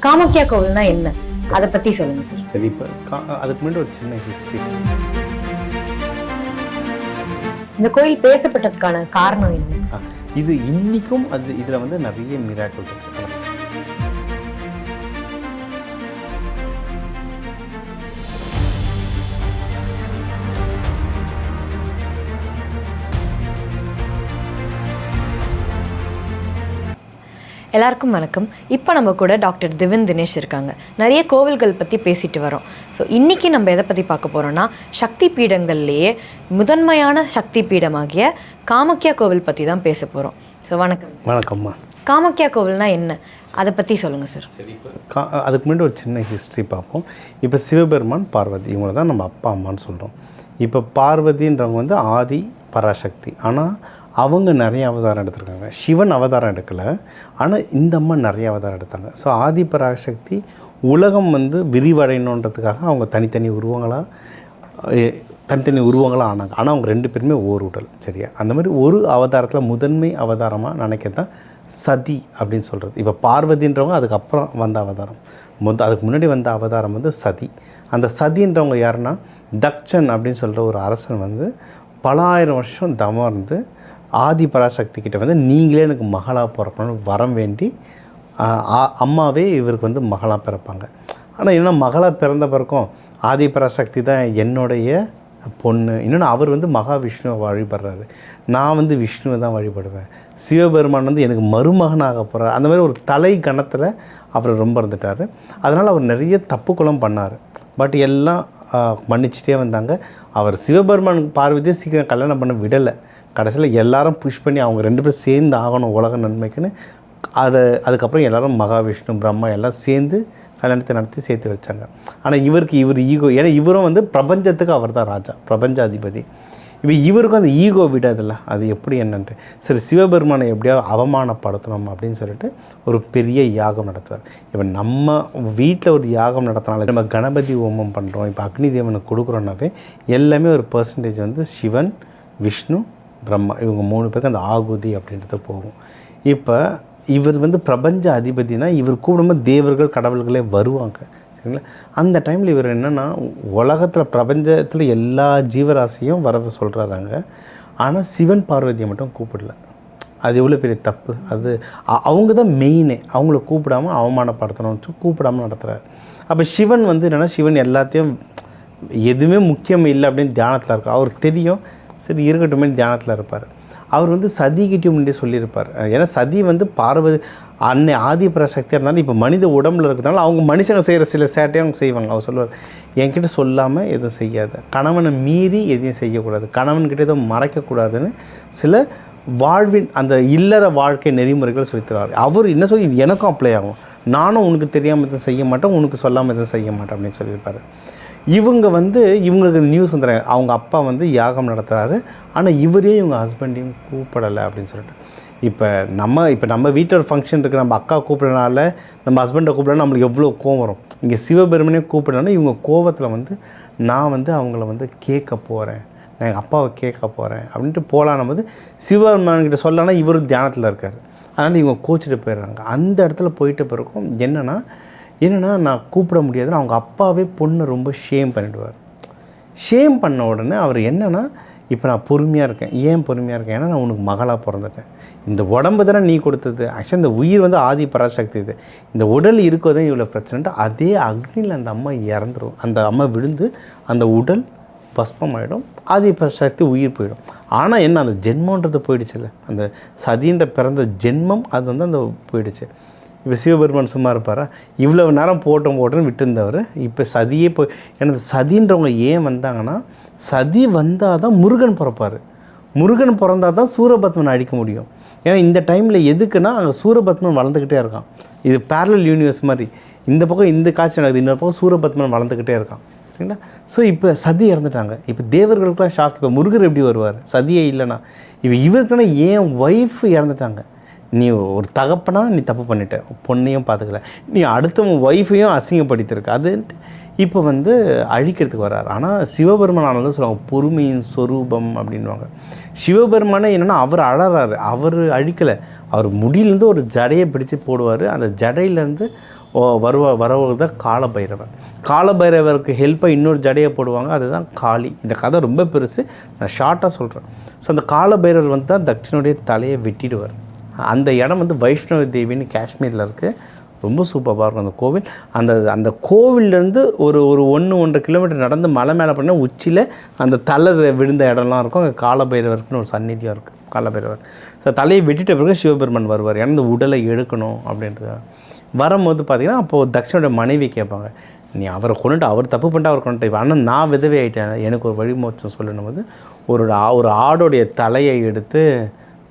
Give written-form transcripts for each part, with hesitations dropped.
காமாக்கியா கோவில்னா என்ன, அதை பத்தி சொல்லுங்க சார். சரி, இப்போ அதுக்கு முன்னாடி ஒரு சின்ன ஹிஸ்ட்ரி. இந்த கோயில் பேசப்பட்டதுக்கான காரணம் என்ன? இது இன்னைக்கும் இதுல வந்து நிறைய மிராக்கிள்ஸ் இருக்கு. எல்லாருக்கும் வணக்கம். இப்போ நம்ம கூட டாக்டர் திவின் தினேஷ் இருக்காங்க. நிறைய கோவில்கள் பற்றி பேசிட்டு வரோம். ஸோ இன்றைக்கி நம்ம எதை பற்றி பார்க்க போகிறோன்னா, சக்தி பீடங்கள்லேயே முதன்மையான சக்தி பீடமாகிய காமாக்கியா கோவில் பற்றி தான் பேச போகிறோம். ஸோ வணக்கம். வணக்கம்மா. காமாக்கியா கோவில்னா என்ன, அதை பற்றி சொல்லுங்கள் சார். சரி, இப்போ அதுக்கு முன்னாடி ஒரு சின்ன ஹிஸ்ட்ரி பார்ப்போம். இப்போ சிவபெருமான், பார்வதி, இவங்களை தான் நம்ம அப்பா அம்மான்னு சொல்கிறோம். இப்போ பார்வதின்றவங்க வந்து ஆதி பராசக்தி. ஆனால் அவங்க நிறைய அவதாரம் எடுத்திருக்காங்க. சிவன் அவதாரம் எடுக்கலை, ஆனால் இந்த அம்மா நிறைய அவதாரம் எடுத்தாங்க. ஸோ ஆதி பராசக்தி உலகம் வந்து விரிவடையணுன்றதுக்காக அவங்க தனித்தனி உருவங்களாக ஆனாங்க. ஆனால் அவங்க ரெண்டு பேருமே ஓர் உடல். சரியா? அந்த மாதிரி ஒரு அவதாரத்தில் முதன்மை அவதாரமாக நினைக்கிறது தான் சதி அப்படின்னு சொல்கிறது. இப்போ பார்வதின்றவங்க அதுக்கப்புறம் வந்த அவதாரம். அதுக்கு முன்னாடி வந்த அவதாரம் வந்து சதி. அந்த சதின்றவங்க யாருன்னா, தக்ஷன் அப்படின்னு சொல்கிற ஒரு அரசன் வந்து பல ஆயிரம் வருஷம் தவம் இருந்து ஆதி பராசக்தி கிட்ட வந்து நீங்களே எனக்கு மகளாக பிறக்கணும்னு வரம் வேண்டி அம்மாவே இவருக்கு வந்து மகளாக பிறப்பாங்க. ஆனால் என்ன, மகளாக பிறந்த பிறக்கும் ஆதி பராசக்தி தான் என்னுடைய பொண்ணு, இன்னொன்று அவர் வந்து மகாவிஷ்ணுவை வழிபடுறாரு, நான் வந்து விஷ்ணுவை தான் வழிபடுவேன், சிவபெருமான் வந்து எனக்கு மருமகனாக போகிறார். அந்த மாதிரி ஒரு தலை கணத்தில் அவர் ரொம்ப இருந்துட்டார். அதனால் அவர் நிறைய தப்புக்குளம் பண்ணார். பட் எல்லாம் மன்னிச்சிட்டே வந்தாங்க. அவர் சிவபெருமான் பார்வதியை சீக்கிரம் கல்யாணம் பண்ண விடலை. கடைசியில் எல்லாரும் புஷ் பண்ணி அவங்க ரெண்டு பேரும் சேர்ந்து ஆகணும் உலக நன்மைக்குன்னு அதுக்கப்புறம் எல்லோரும் மகாவிஷ்ணு, பிரம்மா எல்லாம் சேர்ந்து கல்யாணத்தை நடத்தி சேர்த்து வச்சாங்க. ஆனால் இவர் ஈகோ, ஏன்னா இவரும் வந்து பிரபஞ்சத்துக்கு அவர் தான் ராஜா, பிரபஞ்சாதிபதி. இப்போ இவருக்கும் அந்த ஈகோ விடாதில்ல, அது எப்படி என்னன்ட்டு சரி சிவபெருமானை எப்படியாவது அவமானப்படுத்தணும் அப்படின்னு சொல்லிட்டு ஒரு பெரிய யாகம் நடத்துவார். இப்போ நம்ம வீட்டில் ஒரு யாகம் நடத்தினால நம்ம கணபதி ஹோமம் பண்ணுறோம், இப்போ அக்னி தேவனுக்கு கொடுக்குறோன்னாவே எல்லாமே ஒரு பர்சன்டேஜ் வந்து சிவன், விஷ்ணு, பிரம்மா, இவங்க மூணு பேருக்கு அந்த ஆகுதி அப்படின்றது போகும். இப்போ இவர் வந்து பிரபஞ்ச அதிபதினா இவர் கூடும்போது தேவர்கள் கடவுள்களே வருவாங்க. சரிங்களா? அந்த டைமில் இவர் என்னென்னா, உலகத்தில் பிரபஞ்சத்தில் எல்லா ஜீவராசியும் வர சொல்கிறாங்க. ஆனால் சிவன் பார்வதியை மட்டும் கூப்பிடல. அது எவ்வளோ பெரிய தப்பு. அது அவங்க தான் மெயினே. அவங்கள கூப்பிடாமல் அவமானப்படுத்தணும்னு கூப்பிடாமல் நடத்துகிறார். அப்போ சிவன் வந்து என்னென்னா, சிவன் எல்லாத்தையும் எதுவுமே முக்கியம் இல்லை அப்படின்னு தியானத்தில் இருக்கும். அவருக்கு தெரியும், சரி இருக்கட்டுமே தியானத்தில் இருப்பார். அவர் வந்து சதிக்கிட்டையும் முன்னே சொல்லியிருப்பார். ஏன்னா சதி வந்து பார்வதி அன்னை ஆதி பராசக்தியாக இருந்தாலும் இப்போ மனித உடம்புல இருக்கிறதுனால அவங்க மனுஷங்க செய்கிற சில சேட்டையும் அவங்க செய்வாங்க. அவர் சொல்லுவார், என்கிட்ட சொல்லாமல் எதுவும் செய்யாத, கணவனை மீறி எதையும் செய்யக்கூடாது, கணவன்கிட்ட எதுவும் மறைக்கக்கூடாதுன்னு சில வாழ்வின் அந்த இல்லற வாழ்க்கை நெறிமுறைகள் சொல்லித்தருவார். அவர் என்ன சொல்லி, இது எனக்கும் அப்ளை ஆகும், நானும் உனக்கு தெரியாமல் எதுவும் செய்ய மாட்டேன், உனக்கு சொல்லாமல் எதுவும் செய்ய மாட்டேன் அப்படின்னு சொல்லியிருப்பார். இவங்க வந்து இவங்களுக்கு நியூஸ் வந்துடுறாங்க, அவங்க அப்பா வந்து யாகம் நடத்துகிறாரு, ஆனால் இவரே இவங்க ஹஸ்பண்டையும் கூப்பிடலை அப்படின்னு சொல்லிட்டு. இப்போ நம்ம வீட்டில் ஒரு ஃபங்க்ஷன் இருக்குது, நம்ம அக்கா கூப்பிடனால நம்ம ஹஸ்பண்டை கூப்பிடனா நம்மளுக்கு எவ்வளோ கோவம் வரும். இங்கே சிவபெருமனே கூப்பிடனா இவங்க கோவத்தில் வந்து நான் வந்து அவங்கள வந்து கேட்க போகிறேன், நான் எங்கள் அப்பாவை கேட்க போகிறேன் அப்படின்ட்டு போகலான்னும் போது சிவபெருமான்கிட்ட சொல்லனா இவரும் தியானத்தில் இருக்கார். அதனால் இவங்க கோச்சிட்டு போயிடுறாங்க. அந்த இடத்துல போயிட்ட பிறக்கும் என்னென்னா நான் கூப்பிட முடியாதுன்னு அவங்க அப்பாவே பொண்ணை ரொம்ப ஷேம் பண்ணிவிடுவார். ஷேம் பண்ண உடனே அவர் என்னென்னா, இப்போ நான் பொறுமையாக இருக்கேன். ஏன் பொறுமையாக இருக்கேன்? ஏன்னா நான் உனக்கு மகளாக பிறந்துட்டேன். இந்த உடம்பு தானே நீ கொடுத்தது, ஆக்சுவலி இந்த உயிர் வந்து ஆதி பராசக்தி, இது இந்த உடல் இருக்கோதான் இவ்வளோ பிரச்சனைட்டு அதே அக்னியில் அந்த அம்மா இறந்துடும். அந்த அம்மா விழுந்து அந்த உடல் பஸ்பமாயிடும், ஆதி பராசக்தி உயிர் போயிடும். ஆனால் என்ன, அந்த ஜென்மன்றது போயிடுச்சுல்ல, அந்த சதின்ற பிறந்த ஜென்மம் அது வந்து அந்த போயிடுச்சு. இப்போ சிவபெருமான் சும்மா இருப்பாரா? இவ்வளோ நேரம் போட்டோன்னு விட்டுருந்தவர் இப்போ சதியே போய், எனக்கு சதின்றவங்க ஏன் வந்தாங்கன்னா, சதி வந்தால் தான் முருகன் பிறப்பார், முருகன் பிறந்தால் தான் சூரபத்மனை அழிக்க முடியும். ஏன்னா இந்த டைமில் எதுக்குன்னா அங்கே சூரபத்மன் வளர்ந்துக்கிட்டே இருக்கான். இது பேரலல் யூனிவர்ஸ் மாதிரி, இந்த பக்கம் இந்த காட்சி நடக்குது, இன்னொரு பக்கம் சூரபத்மன் வளர்ந்துக்கிட்டே இருக்கான். சரிங்களா? ஸோ இப்போ சதி இறந்துட்டாங்க. இப்போ தேவர்களுக்கெல்லாம் ஷாக். இப்போ முருகர் எப்படி வருவார் சதியே இல்லைன்னா? இப்போ இவருக்குன்னா ஏன் ஒய்ஃப் இறந்துட்டாங்க, நீ ஒரு தகப்பனா நீ தப்பு பண்ணிட்ட, பொண்ணையும் பார்த்துக்கல, நீ அடுத்தவங்க ஒய்ஃபையும் அசிங்கப்படுத்தியிருக்க, அது இப்போ வந்து அழிக்கிறதுக்கு வர்றார். ஆனால் சிவபெருமானானதான் சொல்லுவாங்க பொறுமையின் சொரூபம் அப்படின்வாங்க. சிவபெருமானே என்னென்னா அவர் அழறாரு, அவர் அழிக்கலை, அவர் முடியிலேருந்து ஒரு ஜடையை பிடிச்சி போடுவார், அந்த ஜடையிலேருந்து வரவர் தான் காலபைரவர். காலபைரவருக்கு ஹெல்ப்பாக இன்னொரு ஜடையை போடுவாங்க, அதுதான் காளி. இந்த கதை ரொம்ப பெருசு, நான் ஷார்ட்டாக சொல்கிறேன். ஸோ அந்த காலபைரவர் வந்து தான் தட்சனுடைய தலையை வெட்டிடுவார். அந்த இடம் வந்து வைஷ்ணவ தேவின்னு காஷ்மீரில் இருக்குது. ரொம்ப சூப்பராக இருக்கும் அந்த கோவில். அந்த கோவிலேருந்து ஒரு 1-1.5 கிலோமீட்டர் நடந்து மலை மேலே பண்ணால் உச்சியில் அந்த தலை விழுந்த இடம்லாம் இருக்கும். அங்கே காலபைரவருக்குன்னு ஒரு சந்நிதியாக இருக்குது காலபைரவர். ஸோ தலையை வெட்டிட்ட பிறகு சிவபெருமான் வருவார், ஏன்னா இந்த உடலை எடுக்கணும் அப்படின்றது. வரும்போது பார்த்திங்கன்னா அப்போது தக்ஷனோட மனைவி கேட்பாங்க, நீ அவரை கொண்டுட்டு அவர் தப்பு பண்ணிட்டு அவர் கொண்டுட்டு, ஆனால் நான் விதவை ஆகிட்டேன், எனக்கு ஒரு வழிமோச்சம் சொல்லணும் போது ஒரு ஆடோடைய தலையை எடுத்து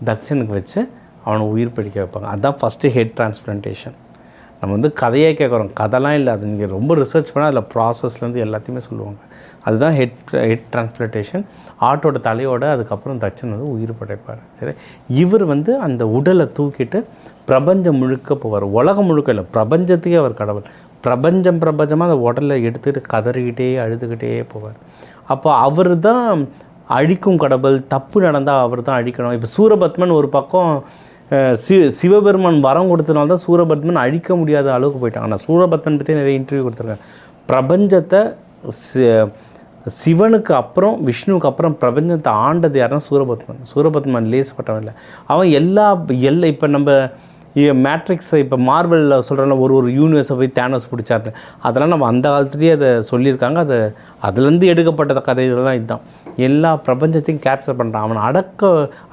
தக்ஷனுக்கு வச்சு அவனை உயிர் பிடிக்க வைப்பாங்க. அதுதான் ஃபஸ்ட்டு ஹெட் டிரான்ஸ்பிளான்டேஷன். நம்ம வந்து கதையே கேட்குறோம், கதைலாம் இல்லை, அது நீங்கள் ரொம்ப ரிசர்ச் பண்ணால் அதில் ப்ராசஸ்லேருந்து எல்லாத்தையுமே சொல்லுவாங்க. அதுதான் ஹெட் டிரான்ஸ்பிளான்டேஷன். ஆட்டோட தலையோட அதுக்கப்புறம் தட்சன் வந்து உயிர் படைப்பார். சரி, இவர் வந்து அந்த உடலை தூக்கிட்டு பிரபஞ்சம் முழுக்க போவார். உலகம் முழுக்க இல்லை, பிரபஞ்சத்துக்கே அவர் கடவுள். பிரபஞ்சமாக அந்த உடலை எடுத்துகிட்டு கதறிக்கிட்டே அழுதுகிட்டே போவார். அப்போ அவர் தான் அழிக்கும் கடவுள். தப்பு நடந்தால் அவர் தான் அழிக்கணும். இப்போ சூரபத்மன் ஒரு பக்கம் சிவபெருமான் வரம் கொடுத்தனால தான் சூரபத்மன் அழிக்க முடியாத அளவுக்கு போயிட்டாங்க. நான் சூரபத்மன் பற்றி நிறைய இன்டர்வியூ கொடுத்துருக்கேன். பிரபஞ்சத்தை சிவனுக்கு அப்புறம் விஷ்ணுவுக்கு அப்புறம் பிரபஞ்சத்தை ஆண்டது யாருன்னா சூரபத்மன் லேசப்பட்டவன் இல்லை. அவன் எல்லா இப்போ நம்ம மேட்ரிக்ஸை இப்போ மார்வலில் சொல்கிறோம்ல, ஒரு யூனிவர்ஸை போய் தேனோஸ் பிடிச்சாரு, அதெல்லாம் நம்ம அந்த காலத்துலேயே அதை சொல்லியிருக்காங்க. அதுலேருந்து எடுக்கப்பட்ட கதைகள் தான் இதுதான். எல்லா பிரபஞ்சத்தையும் கேப்சர் பண்ணுறான். அவனை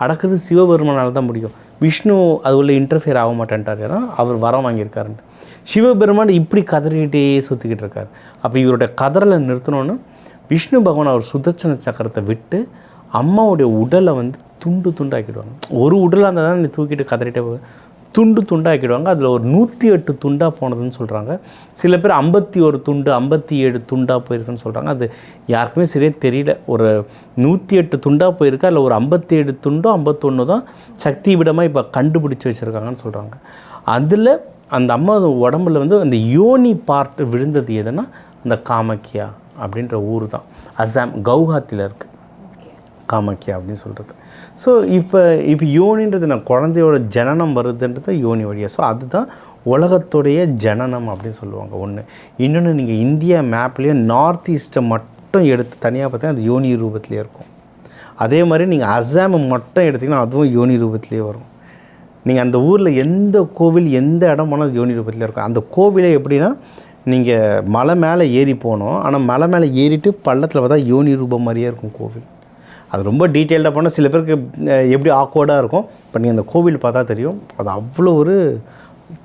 அடக்குறது சிவபெருமானால் தான் முடியும். விஷ்ணு அது உள்ள இன்டர்ஃபியர் ஆக மாட்டேன்ட்டார், ஏன்னா அவர் வரம் வாங்கியிருக்காருன்ட்டு. சிவபெருமான் இப்படி கதறிக்கிட்டே சுற்றிக்கிட்டு இருக்கார். அப்போ இவருடைய கதறலை நிறுத்தணுன்னு விஷ்ணு பகவான் அவர் சுதர்சன சக்கரத்தை விட்டு அம்மாவுடைய உடலை வந்து துண்டாக்கிடுவாங்க. ஒரு உடலாக இருந்தால் தான் நீ தூக்கிட்டு கதறிட்டே துண்டாக்கிடுவாங்க. அதில் ஒரு 108 துண்டாக போனதுன்னு சொல்கிறாங்க. சில பேர் 51 துண்டு 57 துண்டாக போயிருக்குன்னு சொல்கிறாங்க. அது யாருக்குமே சரியாக தெரியல. ஒரு 108 துண்டாக போயிருக்கு, அதில் ஒரு 57 துண்டோ 51 தான் சக்தி விடமாக இப்போ கண்டுபிடிச்சி வச்சுருக்காங்கன்னு சொல்கிறாங்க. அதில் அந்த அம்மா உடம்புல வந்து அந்த யோனி பார்ட் விழுந்தது எதுனா அந்த காமாக்கியா அப்படின்ற ஊர் தான். அசாம் கவுஹாத்தியில் இருக்குது காமாக்கியா அப்படின்னு சொல்கிறது. ஸோ இப்போ யோனின்றது நான் குழந்தையோட ஜனனம் வருதுன்றது யோனி வழியாக. ஸோ அதுதான் உலகத்துடைய ஜனனம் அப்படின்னு சொல்லுவாங்க. ஒன்று. இன்னொன்று, நீங்கள் இந்தியா மேப்லேயே நார்த் ஈஸ்ட்டை மட்டும் எடுத்து தனியாக பார்த்தீங்கன்னா அது யோனி ரூபத்திலே இருக்கும். அதே மாதிரி நீங்கள் அசாமை மட்டும் எடுத்திங்கன்னா அதுவும் யோனி ரூபத்திலே வரும். நீங்கள் அந்த ஊரில் எந்த கோவில் எந்த இடம் போனால் அது யோனி ரூபத்திலே இருக்கும். அந்த கோவிலே எப்படின்னா, நீங்கள் மலை மேலே ஏறி போனோம், ஆனால் மலை மேலே ஏறிட்டு பள்ளத்தில் பார்த்தா யோனி ரூபம் மாதிரியே இருக்கும் கோவில். அது ரொம்ப டீட்டெயில்டாக போனால் சில பேருக்கு எப்படி ஆக்வர்டாக இருக்கும். இப்போ நீங்கள் அந்த கோவில் பார்த்தா தெரியும், அது அவ்வளோ ஒரு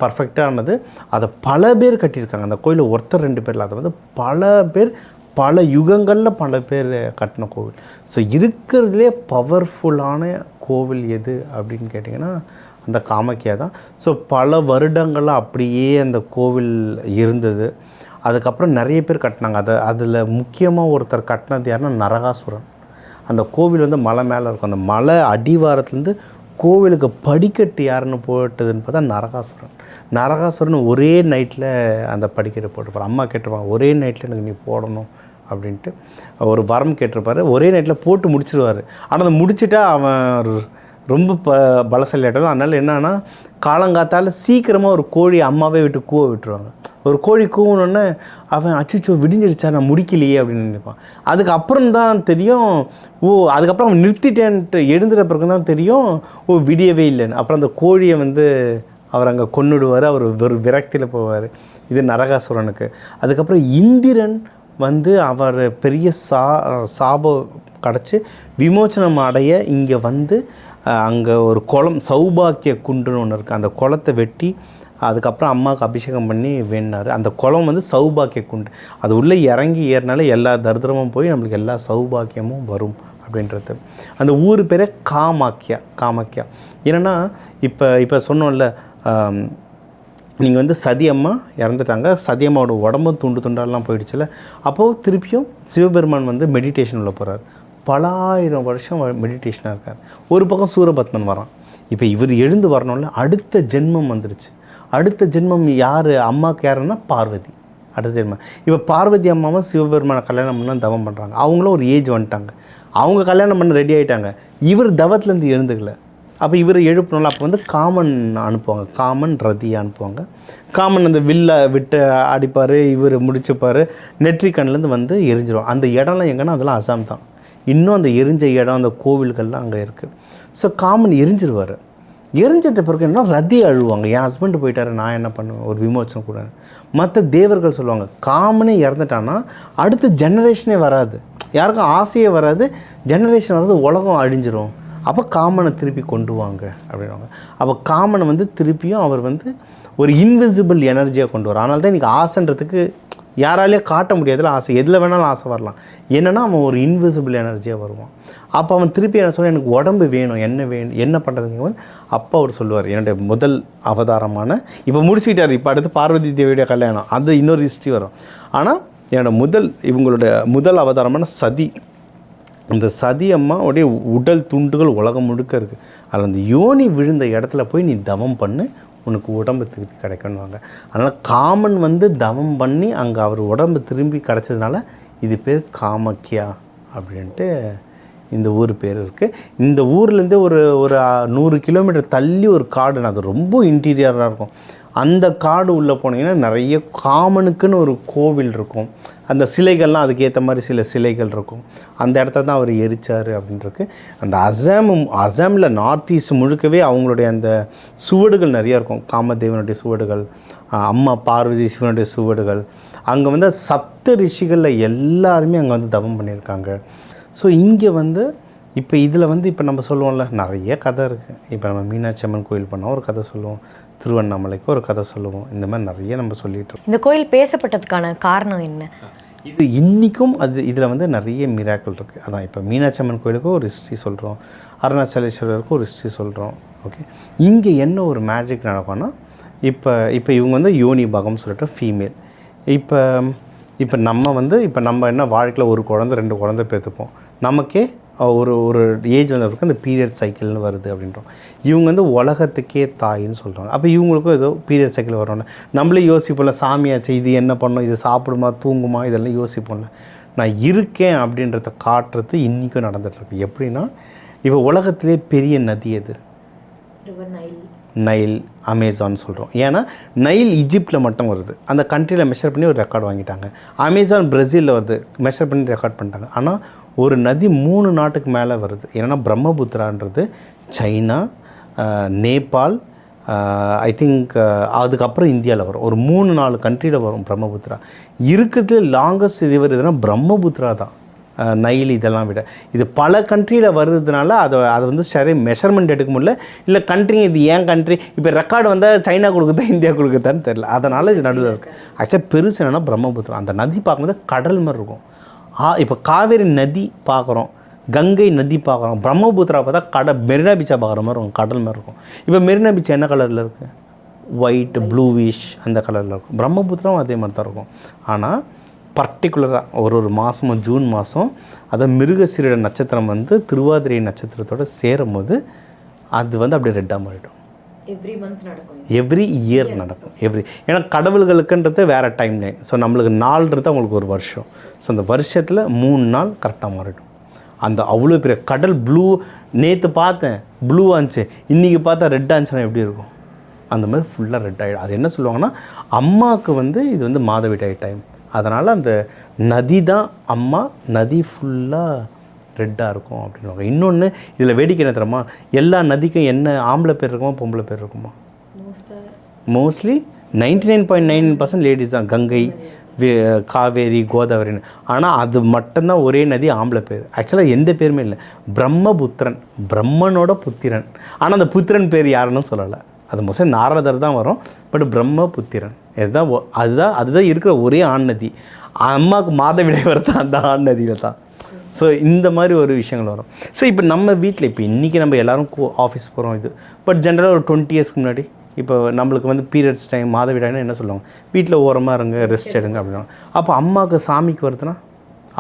பர்ஃபெக்டானது. அதை பல பேர் கட்டியிருக்காங்க. அந்த கோயிலில் ஒருத்தர் 2 பேரில், அதை வந்து பல பேர் பல யுகங்களில் பல பேர் கட்டின கோவில். ஸோ இருக்கிறதுலே பவர்ஃபுல்லான கோவில் எது அப்படின்னு கேட்டிங்கன்னா அந்த காமாக்கியா தான். ஸோ பல வருடங்களாக அப்படியே அந்த கோவில் இருந்தது. அதுக்கப்புறம் நிறைய பேர் கட்டினாங்க. அதில் முக்கியமாக ஒருத்தர் கட்டினது யாருன்னா நரகாசுரன். அந்த கோவில் வந்து மலை மேலே இருக்கும். அந்த மலை அடிவாரத்துலேருந்து கோவிலுக்கு படிக்கட்டு யாருன்னு போட்டதுன்னு பார்த்தா நரகாசுரன் ஒரே நைட்டில் அந்த படிக்கட்டு போட்டுருப்பார். அம்மா கேட்டிருப்பாங்க, ஒரே நைட்டில் எனக்கு நீ போடணும் அப்படின்ட்டு ஒரு வரம் கேட்டிருப்பார். ஒரே நைட்டில் போட்டு முடிச்சிருவார். ஆனால் அதை முடிச்சுட்டா அவன் ரொம்ப பலசாலியாட்டம். அதனால் என்னன்னா, காலங்காத்தால் சீக்கிரமாக ஒரு கோழி அம்மாவே விட்டு கூவ விட்டுருவாங்க. ஒரு கோழி கூவணுன்னே அவன் அச்சுச்சோ விடிஞ்சிருச்சா நான் முடிக்கலையே அப்படின்னு நினைப்பான். அதுக்கப்புறம் தான் தெரியும், அதுக்கப்புறம் அவன் நிறுத்திட்டேன்ட்டு எழுந்துட்ட பிறகு தான் தெரியும் விடியவே இல்லைன்னு. அப்புறம் அந்த கோழியை வந்து அவர் அங்கே கொன்னுடுவார். அவர் விரக்தியில் போவார். இது நரகாசுரனுக்கு. அதுக்கப்புறம் இந்திரன் வந்து அவர் பெரிய சாபம் கிடச்சி விமோச்சனம் அடைய இங்கே வந்து அங்கே ஒரு குளம் சௌபாக்கிய குண்டுன்னு ஒன்று இருக்குது. அந்த குளத்தை வெட்டி அதுக்கப்புறம் அம்மாவுக்கு அபிஷேகம் பண்ணி வேண்டினார். அந்த குளம் வந்து சௌபாக்கிய குண்டு. அது உள்ளே இறங்கி ஏறினாலே எல்லா தரித்திரமும் போய் நம்மளுக்கு எல்லா சௌபாக்கியமும் வரும் அப்படின்றது. அந்த ஊர் பேரே காமாக்கியா. ஏன்னா இப்போ சொன்னோம்ல, நீங்கள் வந்து சதியம்மா இறந்துட்டாங்க, சதியம்மாவோட உடம்பும் துண்டாலாம் போயிடுச்சுல. அப்போது திருப்பியும் சிவபெருமான் வந்து மெடிடேஷன் உள்ள போகிறார். பல ஆயிரம் வருஷம் மெடிடேஷனாக இருக்கார். ஒரு பக்கம் சூரபத்மன் வரான். இப்போ இவர் எழுந்து வரணும்ல, அடுத்த ஜென்மம் வந்துருச்சு. அடுத்த ஜென்மம் யார் அம்மாவுக்கு யாருன்னா பார்வதி. அடுத்த ஜென்மம் இப்போ பார்வதி அம்மாவும் சிவபெருமானை கல்யாணம் பண்ணால் தவம் பண்ணுறாங்க. அவங்களும் ஒரு ஏஜ் வந்துட்டாங்க. அவங்க கல்யாணம் பண்ண ரெடி ஆகிட்டாங்க. இவர் தவத்துலேருந்து எழுந்துக்கல. அப்போ இவர் எழுப்பணும்ல, அப்போ வந்து காமன் அனுப்புவாங்க, காமன் ரதியை அனுப்புவாங்க. காமன் அந்த வில்லை விட்டு அடிப்பார், இவர் முடிச்சுப்பார், நெற்றிக்கண்ணிலேருந்து வந்து எரிஞ்சிடும். அந்த இடம்லாம் எங்கன்னா அதெல்லாம் அசாம் தான். இன்னும் அந்த எரிஞ்ச இடம், அந்த கோவில்கள்லாம் அங்கே இருக்குது. So common எரிஞ்சிருவார். எரிஞ்சிட்ட பிறகு என்ன, ரதி அழுவாங்க, என் ஹஸ்பண்டு போயிட்டாரு, நான் என்ன பண்ணுவேன், ஒரு விமோச்சனம் கூட. மற்ற தேவர்கள் சொல்லுவாங்க, காமனே இறந்துட்டான்னா அடுத்த ஜெனரேஷனே வராது, யாருக்கும் ஆசையே வராது, ஜெனரேஷன் வராது, உலகம் அழிஞ்சிரும். அப்போ காமனை திருப்பி கொண்டு வாங்க அப்படின்வாங்க. அப்போ காமனை வந்து திருப்பியும் அவர் வந்து ஒரு இன்விசிபிள் எனர்ஜியாக கொண்டு வரும். அதனால தான் இன்றைக்கி ஆசைன்றதுக்கு யாராலையும் காட்ட முடியாதுல, ஆசை எதில் வேணாலும் ஆசை வரலாம். என்னென்னா அவன் ஒரு இன்விசிபிள் எனர்ஜியாக வருவான். அப்போ அவன் திருப்பி என்ன சொல்ல, எனக்கு உடம்பு வேணும், என்ன பண்ணுறதுங்க. அப்போ அவர் சொல்லுவார், என்னுடைய முதல் அவதாரமான, இப்போ முடிச்சுக்கிட்டார், இப்போ அடுத்து பார்வதி தேவியுடைய கல்யாணம், அது இன்னொரு ஹிஸ்ட்ரி வரும். ஆனால் என்னோடய இவங்களோட முதல் அவதாரமான சதி, அந்த சதி அம்மாவுடைய உடல் துண்டுகள் உலகம் முழுக்க இருக்குது. அதில் அந்த யோனி விழுந்த இடத்துல போய் நீ தவம் பண்ணு, உனக்கு உடம்பு திருப்பி கிடைக்கணுவாங்க. அதனால் காமன் வந்து தவம் பண்ணி அங்கே அவர் உடம்பு திரும்பி கிடச்சதுனால இது பேர் காமக்கியா அப்படின்ட்டு இந்த ஊர் பேர் இருக்குது. இந்த ஊர்லேருந்தே ஒரு 100 கிலோமீட்டர் தள்ளி ஒரு காடு, அது ரொம்ப இன்டீரியராக இருக்கும். அந்த காடு உள்ளே போனீங்கன்னா நிறைய காமனுக்குன்னு ஒரு கோவில் இருக்கும். அந்த சிலைகள்லாம் அதுக்கேற்ற மாதிரி சில சிலைகள் இருக்கும். அந்த இடத்த தான் அவர் எரித்தார் அப்படின்ருக்கு. அந்த அசாமில் நார்த் ஈஸ்ட் முழுக்கவே அவங்களுடைய அந்த சுவடுகள் நிறையா இருக்கும். காமதேவனுடைய சுவடுகள், அம்மா பார்வதி சிவனுடைய சுவடுகள். அங்கே வந்து சப்த ரிஷிகளில் எல்லாருமே அங்கே வந்து தவம் பண்ணியிருக்காங்க. ஸோ இங்கே வந்து இப்போ இதில் வந்து இப்போ நம்ம சொல்லுவோம்ல, நிறைய கதை இருக்குது. இப்போ நம்ம மீனாட்சி அம்மன் கோயில் பண்ணால் ஒரு கதை சொல்லுவோம், திருவண்ணாமலைக்கு ஒரு கதை சொல்லுவோம், இந்த மாதிரி நிறைய நம்ம சொல்லிகிட்டு இருக்கோம். இந்த கோயில் பேசப்பட்டதுக்கான காரணம் என்ன? இது இன்றைக்கும் இதில் வந்து நிறைய மிராக்கள் இருக்குது. அதான் இப்போ மீனாட்சி அம்மன் கோயிலுக்கும் ஒரு ஹிஸ்ட்ரி சொல்கிறோம், அருணாச்சலேஸ்வரருக்கும் ஒரு ஹிஸ்ட்ரி சொல்கிறோம். ஓகே, இங்கே என்ன ஒரு மேஜிக் நடக்கும்னா, இப்போ இவங்க வந்து யோனி பாகம் சொல்லிட்டு ஃபீமேல். இப்போ நம்ம என்ன வாழ்க்கையில் ஒரு குழந்தை 2 குழந்தை பேத்துப்போம், நமக்கே ஒரு ஏஜ் வந்தவருக்கு அந்த பீரியட் சைக்கிள்னு வருது அப்படின்றோம். இவங்க வந்து உலகத்துக்கே தாயின்னு சொல்கிறாங்க. அப்போ இவங்களுக்கும் ஏதோ பீரியட் சைக்கிள் வரணும்ல, நம்மளே யோசிப்போம்ல, சாமியாச்சு இது என்ன பண்ணணும், இது சாப்பிடுமா தூங்குமா, இதெல்லாம் யோசிப்போம்ல. நான் இருக்கேன் அப்படின்றத காட்டுறது இன்றைக்கும் நடந்துகிட்ருக்கு. எப்படின்னா, இப்போ உலகத்திலே பெரிய நதி எது? நைல், அமேசான் சொல்கிறோம். ஏன்னா நைல் ஈஜிப்டில் மட்டும் வருது, அந்த கண்ட்ரியில் மெஷர் பண்ணி ஒரு ரெக்கார்ட் வாங்கிட்டாங்க. அமேசான் பிரேசிலில் வருது, மெஷர் பண்ணி ரெக்கார்ட் பண்ணிட்டாங்க. ஆனால் ஒரு நதி 3 நாட்டுக்கு மேலே வருது. ஏன்னா பிரம்மபுத்திரான்றது சைனா, நேபாள், ஐ திங்க் அதுக்கப்புறம் இந்தியாவில் வரும். ஒரு 3-4 கண்ட்ரியில் வரும் பிரம்மபுத்திரா. இருக்கிறதுல லாங்கஸ்ட் ரிவர் எதுனா பிரம்மபுத்திரா தான், நைல் இதெல்லாம் விட. இது பல கண்ட்ரியில் வருதுனால அதை வந்து சரி மெஷர்மெண்ட் எடுக்க முடியல. இல்லை கண்ட்ரி இது ஏன் கண்ட்ரி, இப்போ ரெக்கார்டு வந்தால் சைனா கொடுக்குதா இந்தியா கொடுக்குதான்னு தெரில. அதனால் இது நடுவில் இருக்குது. ஆக்சுவலாக பெருசு என்னென்னா பிரம்மபுத்திரா. அந்த நதி பார்க்கும்போது கடல் மாதிரி இருக்கும். இப்போ காவேரி நதி பார்க்குறோம், கங்கை நதி பார்க்குறோம், பிரம்மபுத்திரா பார்த்தா மெரினா பீச்சா பார்க்குற மாதிரி இருக்கும், கடல் மாதிரி இருக்கும். இப்போ மெரினா பீச் என்ன கலரில் இருக்குது? ஒயிட் ப்ளூவிஷ் அந்த கலரில் இருக்கும். பிரம்மபுத்திராவும் அதே மாதிரி தான் இருக்கும். ஆனால் பர்டிகுலராக ஒரு மாதமும் ஜூன் மாதம் அதை மிருகசீரிட நட்சத்திரம் வந்து திருவாதிரை நட்சத்திரத்தோடு சேரும் போது அது வந்து அப்படியே ரெட்டாக மாறிடும். எவ்ரி இயர் நடக்கும். ஏன்னா கடவுள்களுக்குன்றது வேறு டைம் லைன். ஸோ நம்மளுக்கு நாள்ன்றது அவங்களுக்கு ஒரு வருஷம். ஸோ அந்த வருஷத்தில் 3 நாள் கரெக்டாக மாறிடும். அந்த அவ்வளோ பெரிய கடல் ப்ளூ, நேற்று பார்த்தேன் ப்ளூ ஆச்சு, இன்றைக்கி பார்த்தா ரெட் ஆச்சுன்னா எப்படி இருக்கும்? அந்த மாதிரி ஃபுல்லாக ரெட் ஆகிடும். அது என்ன சொல்லுவாங்கன்னா, அம்மாவுக்கு வந்து இது வந்து மாதவிடாய் டைம், அதனால் அந்த நதி தான் அம்மா, நதி ஃபுல்லாக ரெட்டாக இருக்கும் அப்படின்வாங்க. இன்னொன்று இதில் வேடிக்கை என்ன தெரியுமா, எல்லா நதிக்கும் என்ன ஆம்பளை பேர் இருக்குமா பொம்பளை பேர் இருக்குமா? மோஸ்ட்லி 99.9% லேடிஸ் தான். கங்கை, காவேரி, கோதாவரின்னு. ஆனால் அது மட்டும்தான் ஒரே நதி ஆம்பளை பேர். ஆக்சுவலாக எந்த பேருமே இல்லை. பிரம்மபுத்திரன், பிரம்மனோட புத்திரன். ஆனால் அந்த புத்திரன் பேர் யாருன்னு சொல்லலை. அது மோஸ்ட்லி நாரதர் தான் வரும். பட் பிரம்மபுத்திரன் அதுதான் இருக்கிற ஒரே ஆண் நதி. அம்மாவுக்கு மாதவிடாய் வரது அந்த ஆண் நதியில் தான். ஸோ இந்த மாதிரி ஒரு விஷயங்கள் வரும். ஸோ இப்போ நம்ம வீட்டில் இப்போ இன்றைக்கி நம்ம எல்லோரும் ஆஃபீஸ் போகிறோம் இது. பட் ஜென்ரலாக ஒரு 20 இயர்ஸ்க்கு முன்னாடி இப்போ நம்மளுக்கு வந்து பீரியட்ஸ் டைம் மாதவிடாய்னா என்ன சொல்லுவாங்க, வீட்டில் ஓரமாக இருங்க, ரெஸ்ட் எடுங்க அப்படின்னா. அப்போ அம்மாவுக்கு சாமிக்கு வருதுன்னா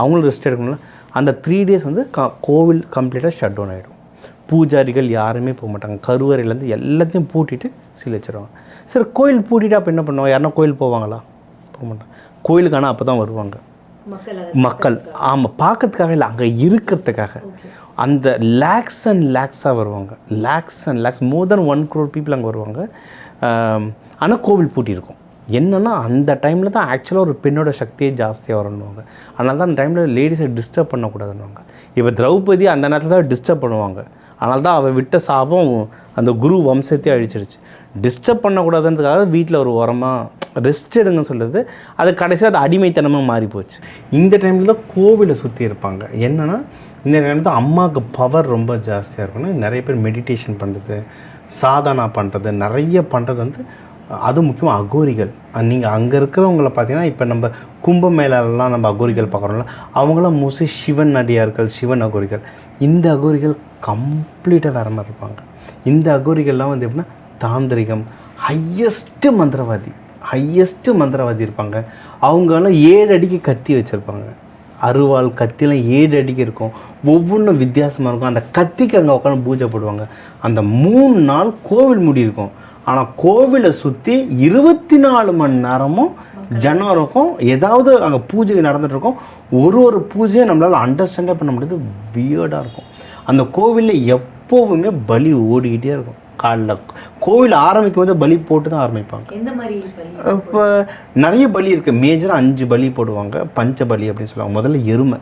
அவங்களும் ரெஸ்ட் எடுக்கணும்ல. அந்த 3 days வந்து கோவில் கம்ப்ளீட்டாக ஷட் டவுன் ஆகிடும். பூஜாரிகள் யாருமே போக மாட்டாங்க. கருவறையிலேருந்து எல்லாத்தையும் பூட்டிட்டு சீல் வச்சுருவாங்க. சரி, கோயில் பூட்டிட்டு அப்போ என்ன பண்ணுவாங்க? யாருன்னா கோயில் போவாங்களா? போக மாட்டாங்க. கோயிலுக்கு ஆனால் அப்போ தான் வருவாங்க மக்கள். ஆமாம், பார்க்கறதுக்காக இல்லை, அங்கே இருக்கிறதுக்காக. அந்த லேக்ஸ் அண்ட் லேக்ஸாக வருவாங்க, lakhs and lakhs, more then 1 crore people அங்கே வருவாங்க. ஆனால் கோவில் பூட்டியிருக்கும். என்னென்னா அந்த டைமில் தான் ஆக்சுவலாக ஒரு பெண்ணோட சக்தியே ஜாஸ்தியாக வரணுவாங்க. அதனால தான் அந்த டைமில் லேடிஸை டிஸ்டர்ப் பண்ணக்கூடாதுன்னுவாங்க. இப்போ திரௌபதி அந்த நேரத்தில் தான் டிஸ்டர்ப் பண்ணுவாங்க. அதனால தான் அவள் விட்ட சாபம் அந்த குரு வம்சத்தையே அழிச்சிடுச்சு. டிஸ்டர்ப் பண்ணக்கூடாதுன்றதுக்காக வீட்டில் ஒரு உரமாக ரெஸ்ட் எடுங்கன்னு சொல்கிறது, அது கடைசியாக அது அடிமைத்தனமாக மாறி போச்சு. இந்த டைமில் தான் கோவிலை சுற்றி இருப்பாங்க. என்னென்னா இந்த டைமில் தான் அம்மாவுக்கு பவர் ரொம்ப ஜாஸ்தியாக இருக்குன்னு நிறைய பேர் மெடிடேஷன் பண்ணுறது, சாதனா பண்ணுறது, நிறைய பண்ணுறது வந்து அது முக்கியமாக அகோரிகள். நீங்கள் அங்கே இருக்கிறவங்கள பார்த்தீங்கன்னா இப்போ நம்ம கும்பமேளாலாம் நம்ம அகோரிகள் பார்க்குறோம்ல, அவங்களாம் மோஸ்ட்லி சிவன் அடியார்கள், சிவன் அகோரிகள். இந்த அகோரிகள் கம்ப்ளீட்டாக வேறு மாதிரி இருப்பாங்க. இந்த அகோரிகள்லாம் வந்து எப்படின்னா தாந்திரிகம், ஹையஸ்ட்டு மந்திரவாதி இருப்பாங்க. அவங்களாம் 7 அடிக்கு கத்தி வச்சுருப்பாங்க. அருவாள் கத்திலாம் 7 அடிக்கு இருக்கும். ஒவ்வொன்றும் வித்தியாசமாக இருக்கும். அந்த கத்திக்கு அங்கே உட்காந்து பூஜை போடுவாங்க. அந்த 3 நாள் கோவில் மூடி இருக்கும். ஆனால் கோவிலை சுற்றி 24 மணி நேரமும் ஜனம் இருக்கும். ஏதாவது அங்கே பூஜை நடந்துகிட்ருக்கும். ஒரு பூஜையும் நம்மளால் அண்டர்ஸ்டாண்டே பண்ண முடியாது. வியர்டாக இருக்கும். அந்த கோவிலில் எப்போவுமே பலி ஓடிக்கிட்டே இருக்கும். காலைல கோவில் ஆரம்பிக்கும் போது பலி போட்டு தான் ஆரம்பிப்பாங்க. இப்போ நிறைய பலி இருக்குது. மேஜராக 5 பலி போடுவாங்க. பஞ்ச பலி அப்படின்னு சொல்லுவாங்க. முதல்ல எருமை,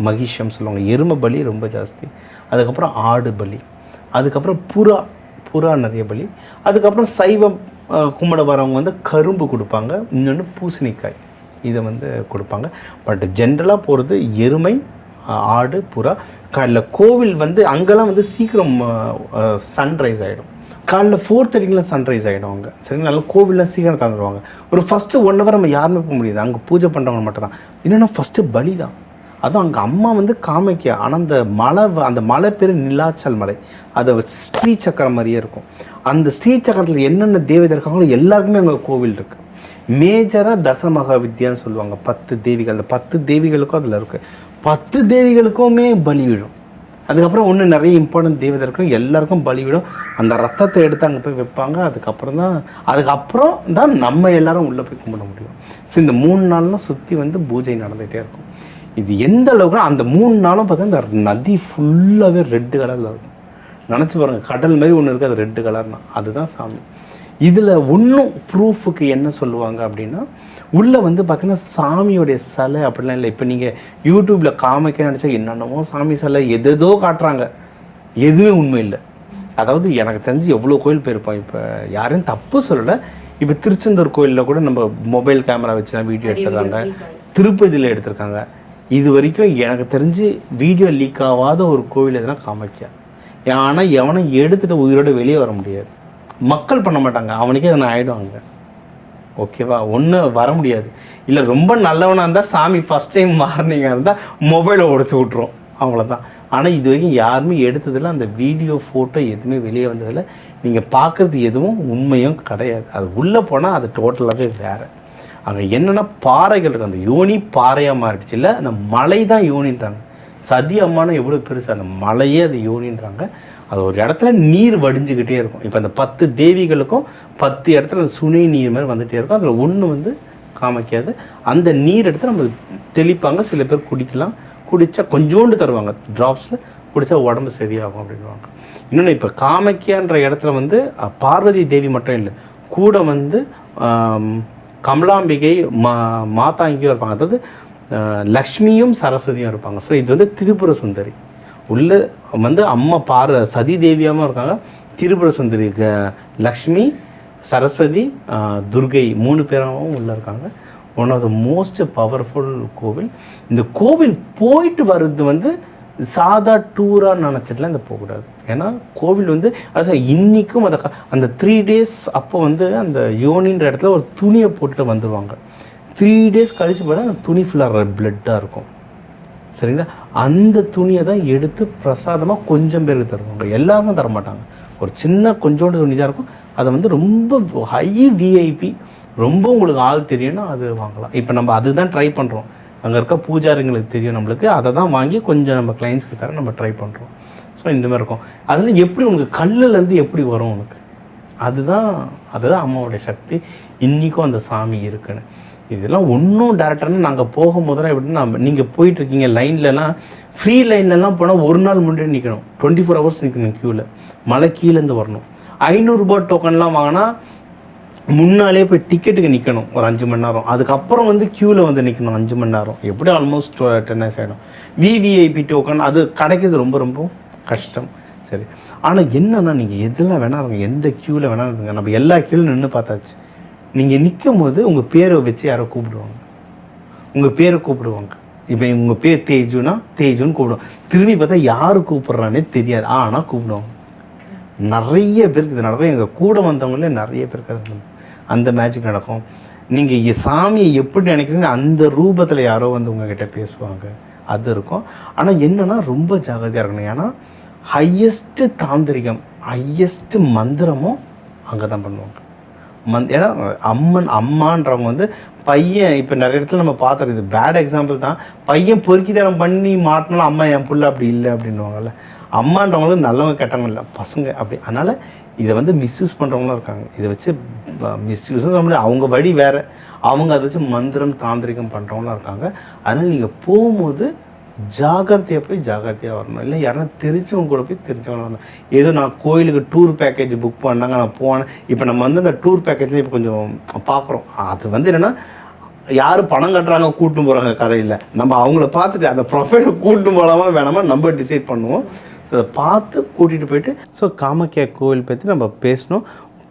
மகிஷம் சொல்லுவாங்க. எருமை பலி ரொம்ப ஜாஸ்தி. அதுக்கப்புறம் ஆடு பலி, அதுக்கப்புறம் புறா நிறைய பலி. அதுக்கப்புறம் சைவம் கும்பிட வரவங்க வந்து கரும்பு கொடுப்பாங்க. இன்னொன்று பூசணிக்காய், இதை வந்து கொடுப்பாங்க. பட் ஜென்ரலாக போகிறது எருமை, ஆடு, புறா. காலைல கோவில் வந்து அங்கெல்லாம் வந்து சீக்கிரம் சன்ரைஸ் ஆகிடும். காலைல 4:30 சன்ரைஸ் ஆகிடும் அங்கே. சரிங்களா? நல்லா கோவில்லாம் சீக்கிரம் தந்துடுவாங்க. ஒரு ஃபஸ்ட்டு 1 hour நம்ம யாருமே போக முடியாது. அங்கே பூஜை பண்ணுறவங்க மட்டும் தான். என்னென்னா ஃபஸ்ட்டு பலி தான். அதுவும் அங்கே அம்மா வந்து காமிக்க. ஆனால் அந்த மலை பேர் நிலாச்சல் மலை. அதை ஸ்ரீ சக்கரம் மாதிரியே இருக்கும். அந்த ஸ்ரீ சக்கரத்தில் என்னென்ன தேவதை இருக்காங்களோ எல்லாருக்குமே அங்கே கோவில் இருக்குது. மேஜராக தசமகா வித்யான்னு சொல்லுவாங்க. 10 தேவிகள். அந்த 10 தேவிகளுக்கும் அதில் இருக்குது. 10 தேவிகளுக்குமே பலி விடும். அதுக்கப்புறம் ஒன்று நிறைய இம்பார்ட்டன்ட் தேவதை இருக்கும். எல்லாருக்கும் பலி விடும். அந்த ரத்தத்தை எடுத்து அங்கே போய் வைப்பாங்க. அதுக்கப்புறம் தான் நம்ம எல்லாரும் உள்ளே போய் கும்பிட முடியும். ஸோ இந்த 3 நாள்லாம் சுற்றி வந்து பூஜை நடந்துகிட்டே இருக்கும். இது எந்த அளவுக்குனா அந்த 3 நாளும் பார்த்தா இந்த நதி ஃபுல்லாகவே ரெட்டு கலரில் இருக்கும். நினச்சி பாருங்கள், கடல் மாதிரி ஒன்று இருக்குது, அது ரெட்டு கலர்னா அதுதான் சாமி. இதில் இன்னும் ப்ரூஃபுக்கு என்ன சொல்லுவாங்க அப்படின்னா, உள்ளே வந்து பார்த்திங்கன்னா சாமியோடைய சிலை அப்படிலாம் இல்லை. இப்போ நீங்கள் யூடியூப்பில் காமிக்க நினச்சா என்னென்னமோ சாமி சிலை எதோ காட்டுறாங்க. எதுவுமே உண்மை இல்லை. அதாவது எனக்கு தெரிஞ்சு எவ்வளோ கோயில் போயிருப்போம். இப்போ யாரையும் தப்பு சொல்லலை. இப்போ திருச்செந்தூர் கோயிலில் கூட நம்ம மொபைல் கேமரா வச்சு தான் வீடியோ எடுத்துருக்காங்க. திருப்பதியில் எடுத்திருக்காங்க. இது வரைக்கும் எனக்கு தெரிஞ்சு வீடியோ லீக் ஆகாத ஒரு கோவில் எதுனா காமிக்க. ஆனால் எவனும் எடுத்துகிட்டு உயிரோடு வெளியே வர முடியாது. மக்கள் பண்ண மாட்டாங்க. அவனுக்கே அதை ஆகிடுவாங்க. ஓகேவா? ஒன்று வர முடியாது. இல்லை ரொம்ப நல்லவனாக இருந்தால் சாமி ஃபஸ்ட் டைம் மாறினீங்க இருந்தால் மொபைலை உடச்சி விட்ருவோம், அவ்வளோதான். ஆனால் இது வரைக்கும் யாருமே எடுத்ததில்லை. அந்த வீடியோ ஃபோட்டோ எதுவுமே வெளியே வந்ததில்லை. நீங்கள் பார்க்குறது எதுவும் உண்மையும் கிடையாது. அது உள்ளே போனால் அது டோட்டலாகவே வேறு. அங்கே என்னென்னா பாறைகள் இருக்குது. அந்த யோனி பாறையாக மாறிடுச்சு. இல்லை, அந்த மலை தான் யோனின்றாங்க. சதி அம்மானா எவ்வளோ பெருசு, அந்த மலையே அது யோனின்றாங்க. அது ஒரு இடத்துல நீர் வடிஞ்சுக்கிட்டே இருக்கும். இப்போ அந்த 10 தேவிகளுக்கும் 10 இடத்துல அந்த சுனை நீர் மாதிரி வந்துகிட்டே இருக்கும். அதில் ஒன்று வந்து காமிக்காது. அந்த நீர் எடுத்து நம்ம தெளிப்பாங்க. சில பேர் குடிக்கலாம். குடித்தா கொஞ்சோண்டு தருவாங்க ட்ராப்ஸில். குடித்தா உடம்பு சரியாகும் அப்படின்வாங்க. இன்னொன்று, இப்போ காமிக்கான்ற இடத்துல வந்து பார்வதி தேவி மட்டும் இல்லை, கூட வந்து கமலாம்பிகை மாதாங்கியும் இருப்பாங்க. அதாவது லக்ஷ்மியும் சரஸ்வதியும் இருப்பாங்க. ஸோ இது வந்து திரிபுர சுந்தரி. உள்ள வந்து அம்மா சதி தேவியாகவும் இருக்காங்க. திரிபுர சுந்தரி லக்ஷ்மி, சரஸ்வதி, துர்கை 3 பேராகவும் உள்ளே இருக்காங்க. One of the most powerful கோவில். இந்த கோவில் போயிட்டு வர்றது வந்து சாதா டூராக நினச்சிட்டுலாம் இந்த போகக்கூடாது. ஏன்னா கோவில் வந்து அது இன்றைக்கும் அந்த 3 days அப்போ வந்து அந்த யோனின்ற இடத்துல ஒரு துணியை போட்டுட்டு வந்துடுவாங்க. 3 days கழித்து பார்த்தா அந்த துணி ஃபுல்லாக பிளட்டாக இருக்கும். சரிங்களா? அந்த துணியை தான் எடுத்து பிரசாதமாக கொஞ்சம் பேருக்கு தருவாங்க. எல்லாருக்கும் தரமாட்டாங்க. ஒரு சின்ன கொஞ்சோண்டு துணி தான் இருக்கும். அதை வந்து ரொம்ப ஹை விஐபி, ரொம்ப உங்களுக்கு ஆள் தெரியும்னா அது வாங்கலாம். இப்போ நம்ம அதுதான் ட்ரை பண்ணுறோம். அங்கே இருக்க பூஜாரிங்களுக்கு தெரியும் நம்மளுக்கு. அதை தான் வாங்கி கொஞ்சம் நம்ம கிளைண்ட்ஸ்க்கு தர நம்ம ட்ரை பண்ணுறோம். ஸோ இந்த மாதிரி இருக்கும். அதில் எப்படி உனக்கு கல்லுலேருந்து எப்படி வரும் உனக்கு, அதுதான் அம்மாவோடைய சக்தி. இன்றைக்கும் அந்த சாமி இருக்குன்னு. இதெல்லாம் ஒன்றும் டேரக்டர்னு நாங்கள் போகும்போது தான் எப்படின்னா நீங்கள் போயிட்டுருக்கீங்க லைன்லலாம் ஃப்ரீ லைன்லலாம் போனால் ஒரு நாள் முன்னாடி நிற்கணும், 24 ஹவர்ஸ் நிற்கணும் க்யூவில், மலை கீழேருந்து வரணும். 500 ரூபா டோக்கன்லாம் வாங்கினா முன்னாலே போய் டிக்கெட்டுக்கு நிற்கணும் ஒரு 5 மணி நேரம், அதுக்கப்புறம் வந்து க்யூவில் வந்து நிற்கணும் 5 மணி நேரம், எப்படி ஆல்மோஸ்ட் 10 ஹவர்ஸ் ஆகிடும். விவிஐபி டோக்கன் அது கிடைக்கிறது ரொம்ப ரொம்ப கஷ்டம். சரி, ஆனால் என்னென்னா நீங்கள் எதெல்லாம் வேணா இருங்க, எந்த க்யூவில் வேணாலும் இருங்க, நம்ம எல்லா க்யூவில் நின்று பார்த்தாச்சு. நீங்கள் நிற்கும் போது உங்கள் பேரை வச்சு யாரோ கூப்பிடுவாங்க, உங்கள் பேரை கூப்பிடுவாங்க. இப்போ உங்கள் பேர் தேஜுனா தேஜுன்னு கூப்பிடுவோம், திரும்பி பார்த்தா யார் கூப்பிட்றானே தெரியாது, ஆனால் கூப்பிடுவாங்க. நிறைய பேருக்கு இது நடக்கும், எங்கள் கூட வந்தவங்களே நிறைய பேருக்கு அது அந்த மேஜிக் நடக்கும். நீங்கள் சாமியை எப்படி நினைக்கிறீங்க அந்த ரூபத்தில் யாரோ வந்து உங்ககிட்ட பேசுவாங்க, அது இருக்கும். ஆனால் என்னென்னா ரொம்ப ஜாகிரதையாக இருக்கணும். ஏன்னா ஹையஸ்ட்டு தாந்திரிகம், ஹையஸ்ட்டு மந்திரமும் அங்கே தான் பண்ணுவாங்க. ஏன்னா அம்மான்றவங்க வந்து பையன், இப்போ நிறைய இடத்துல நம்ம பார்த்துருக்கோம், இது பேட் எக்ஸாம்பிள் தான், பையன் பொறுக்கி தரம் பண்ணி மாட்டினாலும் அம்மா என் புள்ள அப்படி இல்லை அப்படின்வாங்கல்ல. அம்மான்றவங்களுக்கு நல்லவங்க கெட்டவங்க இல்லை, பசங்க அப்படி. அதனால் இதை வந்து மிஸ்யூஸ் பண்ணுறவங்களும் இருக்காங்க. இதை வச்சு மிஸ்யூஸும் சொல்ல முடியாது, அவங்க வழி வேறு, அவங்க அதை வச்சு மந்திரம் தாந்திரிகம் பண்ணுறவங்களும் இருக்காங்க. அதனால் நீங்கள் போகும்போது ஜாகிரதையாக போய் ஜாகிரதையாக வரணும். இல்லை யாருன்னா தெரிஞ்சவங்க கூட போய் தெரிஞ்சவங்க வரணும். ஏதோ நான் கோயிலுக்கு டூர் பேக்கேஜ் புக் பண்ணாங்க, நான் போனேன். இப்போ நம்ம வந்து அந்த டூர் பேக்கேஜில் இப்போ கொஞ்சம் பார்க்குறோம், அது வந்து என்னென்னா யார் பணம் கட்டுறாங்க கூட்டின்னு போகிறாங்க கதை இல்லை, நம்ம அவங்கள பார்த்துட்டு அந்த ப்ரொஃபைலை கூட்டின்னு போகலாமா வேணாமா நம்ம டிசைட் பண்ணுவோம். ஸோ அதை பார்த்து கூட்டிகிட்டு போயிட்டு ஸோ காமாக்கியா கோவில் பற்றி நம்ம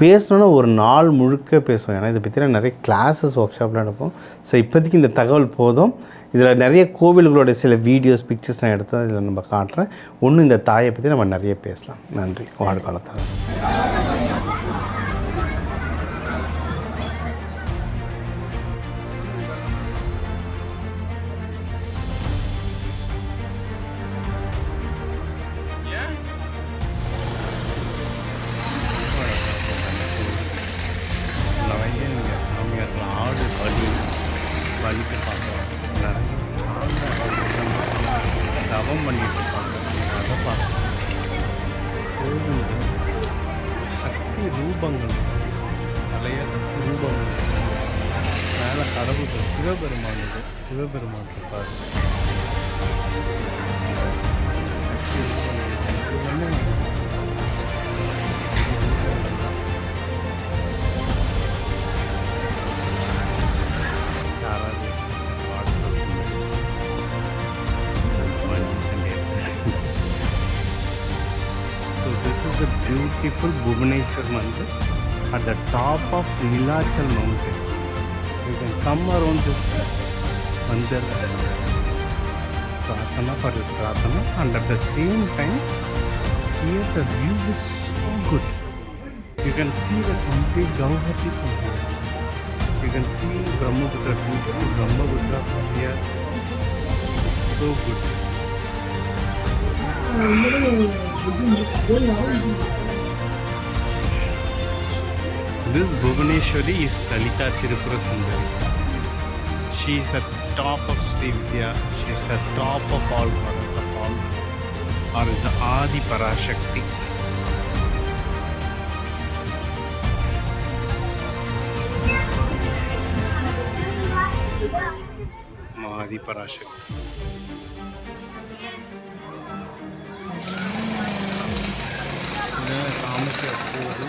பேசணுன்னா ஒரு நாள் முழுக்க பேசுவோம். ஏன்னா இதை பற்றின நிறைய கிளாஸஸ் ஒர்க் ஷாப்லாம் எடுப்போம். ஸோ இப்போதைக்கு இந்த தகவல் போதும். இதில் நிறைய கோவில்களோட சில வீடியோஸ் பிக்சர்ஸ் நான் எடுத்து இதில் நம்ம காட்டுறேன். ஒன்று இந்த தாயை பற்றி நம்ம நிறைய பேசலாம். நன்றி. வாழ்க வளர்த்தாங்க. ஆடு பலிக்கு பார்க்கலாம், நிறைய தவம் பண்ணிட்டு இருப்பாங்க, அதை பார்க்கலாம். கோவில்கள் சக்தி ரூபங்கள், நிறைய சக்தி ரூபங்கள், மேலே கடவுள்கள், சிவபெருமான் இருப்பார். சக்தி ரூபங்கள் So this is the beautiful Bhubaneswar Mandir at the top of Nilachal mountain. You can come around this mandir as well. Pratana for the Pratana, and at the same time here the view is so good. You can see the complete Gauhati from here. You can see Brahmaputra, beautiful Brahmaputra from here. It's so good. This Bhubaneswari is Lalita Tirupura Sundari. She is at top of Sri Vidya. She is at top of all goddess of all, or is the Adi Parashakti. Adi Parashakti. காமிக்க போதும்